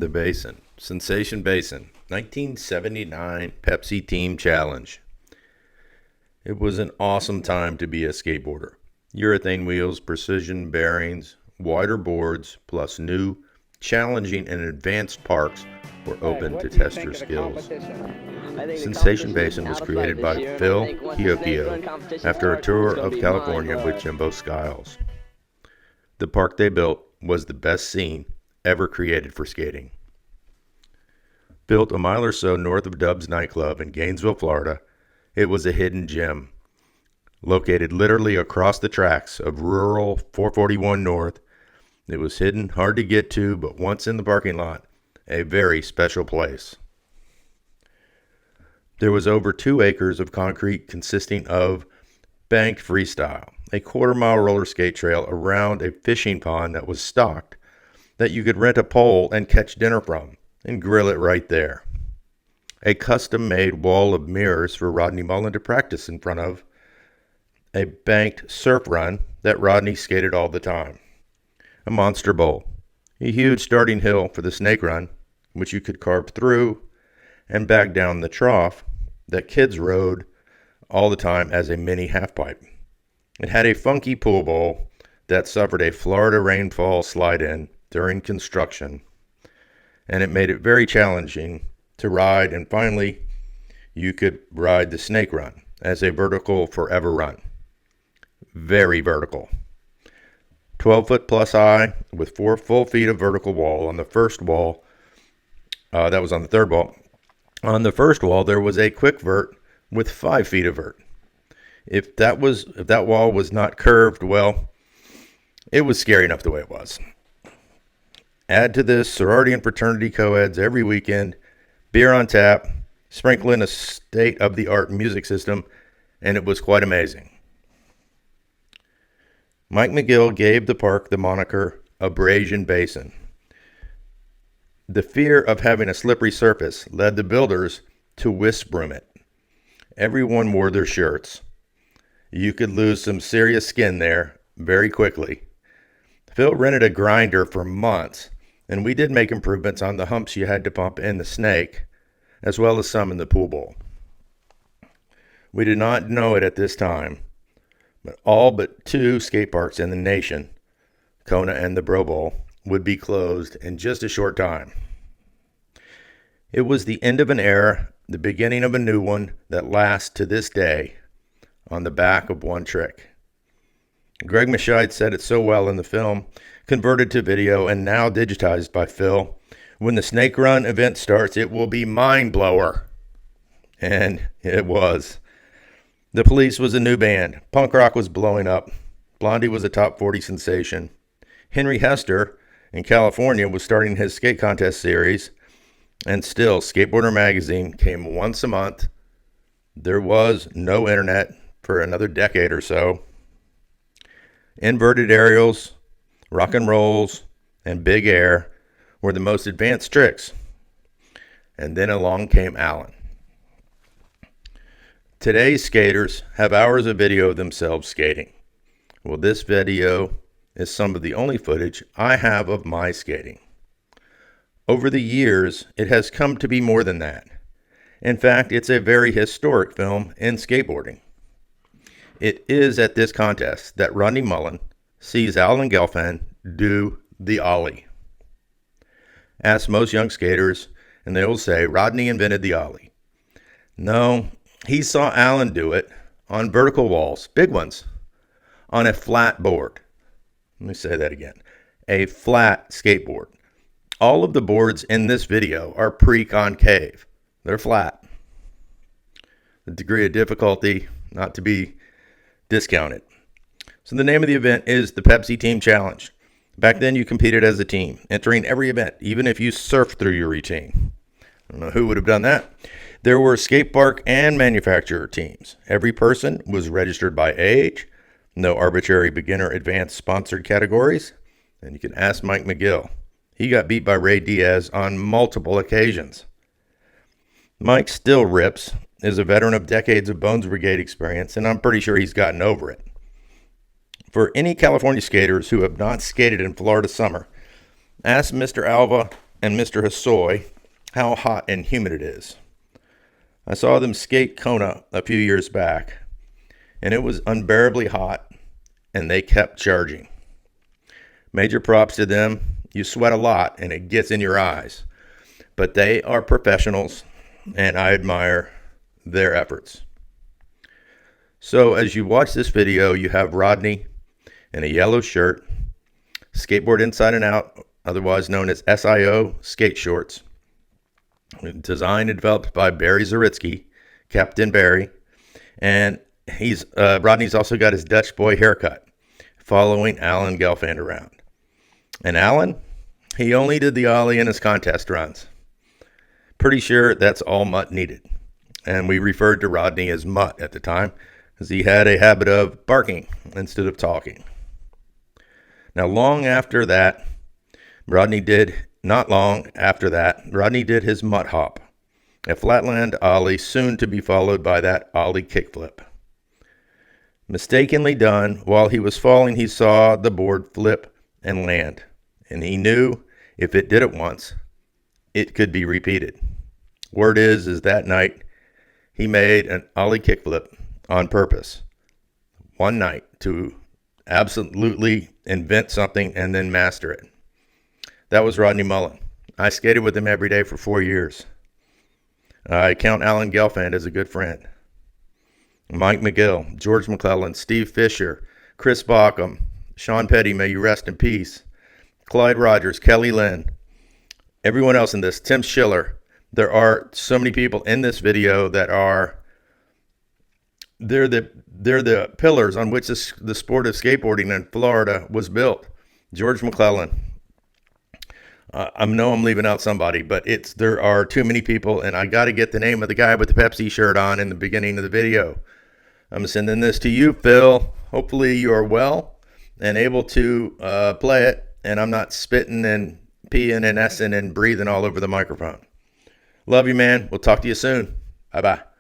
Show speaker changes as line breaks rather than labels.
The Basin, Sensation Basin, 1979 Pepsi Team Challenge. It was an awesome time to be a skateboarder. Urethane wheels, precision bearings, wider boards, plus new, challenging, and advanced parks were open to test your skills. Sensation Basin was created by Phil Kiokio after a tour of California with Jimbo Skiles. The park they built was the best scene ever created for skating. Built a mile or so north of Dub's nightclub in Gainesville, Florida, it was a hidden gem. Located literally across the tracks of rural 441 North, it was hidden, hard to get to, but once in the parking lot, a very special place. There was over 2 acres of concrete consisting of banked freestyle, a quarter-mile roller skate trail around a fishing pond that was stocked, that you could rent a pole and catch dinner from and grill it right there. A custom-made wall of mirrors for Rodney Mullen to practice in front of. A banked surf run that Rodney skated all the time. A monster bowl. A huge starting hill for the snake run, which you could carve through and back down the trough that kids rode all the time as a mini halfpipe. It had a funky pool bowl that suffered a Florida rainfall slide-in during construction, and it made it very challenging to ride, and finally you could ride the snake run as a vertical forever run. Very vertical. 12 foot plus high with 4 full feet of vertical wall. On the first wall, that was on the third wall. On the first wall there was a quick vert with 5 feet of vert. If that wall was not curved, well, it was scary enough the way it was. Add to this sorority and fraternity co-eds every weekend, beer on tap, sprinkle in a state-of-the-art music system, and it was quite amazing. Mike McGill gave the park the moniker Abrasion Basin. The fear of having a slippery surface led the builders to whisk broom it. Everyone wore their shirts. You could lose some serious skin there very quickly. Phil rented a grinder for months, and we did make improvements on the humps you had to pump in the snake, as well as some in the pool bowl. We did not know it at this time, but all but 2 skate parks in the nation, Kona and the Bro Bowl, would be closed in just a short time. It was the end of an era, the beginning of a new one that lasts to this day on the back of one trick. Greg Michaud said it so well in the film, converted to video and now digitized by Phil. When the snake run event starts, it will be mind blower. And it was. The Police was a new band. Punk rock was blowing up. Blondie was a top 40 sensation. Henry Hester in California was starting his skate contest series. And still, Skateboarder magazine came once a month. There was no internet for another decade or so. Inverted aerials, rock and rolls, and big air were the most advanced tricks. And then along came Alan. Today's skaters have hours of video of themselves skating. Well, this video is some of the only footage I have of my skating. Over the years, it has come to be more than that. In fact, it's a very historic film in skateboarding. It is at this contest that Rodney Mullen sees Alan Gelfand do the ollie. Ask most young skaters, and they will say Rodney invented the ollie. No, he saw Alan do it on vertical walls, big ones, on a flat board. Let me say that again. A flat skateboard. All of the boards in this video are pre-concave. They're flat. The degree of difficulty not to be discounted. So the name of the event is the Pepsi Team Challenge. Back then you competed as a team, entering every event, even if you surfed through your routine. I don't know who would have done that. There were skate park and manufacturer teams. Every person was registered by age. No arbitrary beginner advanced sponsored categories. And you can ask Mike McGill. He got beat by Ray Diaz on multiple occasions. Mike still rips, is a veteran of decades of Bones Brigade experience, and I'm pretty sure he's gotten over it. For any California skaters who have not skated in Florida summer, ask Mr. Alva and Mr. Hosoi how hot and humid it is. I saw them skate Kona a few years back, and it was unbearably hot, and they kept charging. Major props to them. You sweat a lot, and it gets in your eyes. But they are professionals, and I admire their efforts. So as you watch this video, you have Rodney in a yellow shirt, skateboard inside and out, otherwise known as SIO skate shorts, designed and developed by Barry Zaritsky, Captain Barry, and Rodney's also got his Dutch boy haircut, following Alan Gelfand around. And Alan, he only did the ollie in his contest runs. Pretty sure that's all Mutt needed. And we referred to Rodney as Mutt at the time, because he had a habit of barking instead of talking. Now, not long after that, Rodney did his Mutt hop, a flatland ollie soon to be followed by that ollie kickflip. Mistakenly done, while he was falling, he saw the board flip and land, and he knew if it did it once, it could be repeated. Word is that night he made an ollie kickflip on purpose, one night, to absolutely invent something and then master it. That was Rodney Mullen. I skated with him every day for 4 years. I count Alan Gelfand as a good friend. Mike McGill, George McClellan, Steve Fisher, Chris Bauckham, Sean Petty, may you rest in peace, Clyde Rogers, Kelly Lynn, everyone else in this, Tim Schiller. There are so many people in this video that they're the pillars on which the sport of skateboarding in Florida was built. George McClellan. I know I'm leaving out somebody, but there are too many people, and I got to get the name of the guy with the Pepsi shirt on in the beginning of the video. I'm sending this to you, Phil. Hopefully you are well and able to play it, and I'm not spitting and peeing and essing and breathing all over the microphone. Love you, man. We'll talk to you soon. Bye-bye.